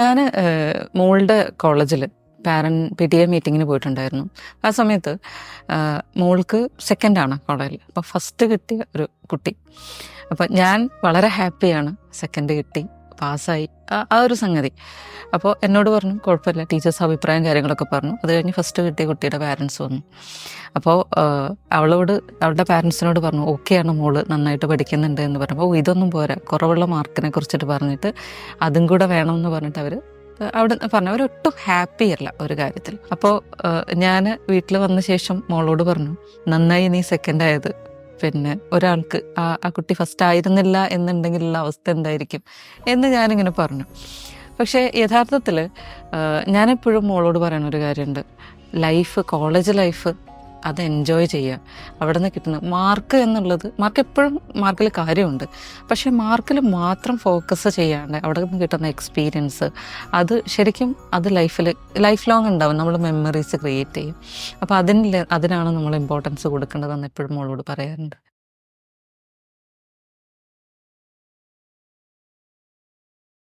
ഞാൻ മോളുടെ കോളേജിൽ PTA മീറ്റിങ്ങിന് പോയിട്ടുണ്ടായിരുന്നു. ആ സമയത്ത് മോൾക്ക് സെക്കൻഡാണ് കോളേജിൽ. അപ്പോൾ ഫസ്റ്റ് കിട്ടിയ ഒരു കുട്ടി. അപ്പം ഞാൻ വളരെ ഹാപ്പിയാണ്, സെക്കൻഡ് കിട്ടി, പാസ്സായി, ആ ഒരു സംഗതി. അപ്പോൾ എന്നോട് പറഞ്ഞു കുഴപ്പമില്ല, ടീച്ചേഴ്സ് അഭിപ്രായം കാര്യങ്ങളൊക്കെ പറഞ്ഞു. അത് കഴിഞ്ഞ് ഫസ്റ്റ് കിട്ടിയ കുട്ടിയുടെ പാരൻസ് വന്നു. അപ്പോൾ അവളുടെ പാരൻസിനോട് പറഞ്ഞു ഓക്കെയാണ്, മോള് നന്നായിട്ട് പഠിക്കുന്നുണ്ട് എന്ന് പറഞ്ഞപ്പോൾ ഇതൊന്നും പോരാ, കുറവുള്ള മാർക്കിനെ കുറിച്ചിട്ട് പറഞ്ഞിട്ട് അതും കൂടെ വേണമെന്ന് പറഞ്ഞിട്ട് അവിടെ പറഞ്ഞു. അവരൊട്ടും ഹാപ്പി അല്ല ഒരു കാര്യത്തിൽ. അപ്പോൾ ഞാൻ വീട്ടിൽ വന്ന ശേഷം മോളോട് പറഞ്ഞു, നന്നായി നീ സെക്കൻഡ് ആയത്, പിന്നെ ഒരാൾക്ക് ആ കുട്ടി ഫസ്റ്റ് ആയിരുന്നില്ല എന്നുണ്ടെങ്കിലുള്ള അവസ്ഥ എന്തായിരിക്കും എന്ന് ഞാനിങ്ങനെ പറഞ്ഞു. പക്ഷേ യഥാർത്ഥത്തിൽ ഞാനെപ്പോഴും മോളോട് പറയുന്ന ഒരു കാര്യമുണ്ട്, കോളേജ് ലൈഫ് അത് എൻജോയ് ചെയ്യുക. അവിടെ നിന്ന് കിട്ടുന്ന മാർക്ക് എന്നുള്ളത്, മാർക്ക് എപ്പോഴും മാർക്കിൽ കാര്യമുണ്ട്, പക്ഷേ മാർക്കിൽ മാത്രം ഫോക്കസ് ചെയ്യാണ്ട് അവിടെ നിന്ന് കിട്ടുന്ന എക്സ്പീരിയൻസ് അത് ശരിക്കും അത് ലൈഫ് ലോങ് ഉണ്ടാവും, നമ്മൾ മെമ്മറീസ് ക്രിയേറ്റ് ചെയ്യും. അപ്പോൾ അതിനാണ് നമ്മൾ ഇമ്പോർട്ടൻസ് കൊടുക്കേണ്ടതെന്ന് എപ്പോഴും മോളോട് പറയാറുണ്ട്.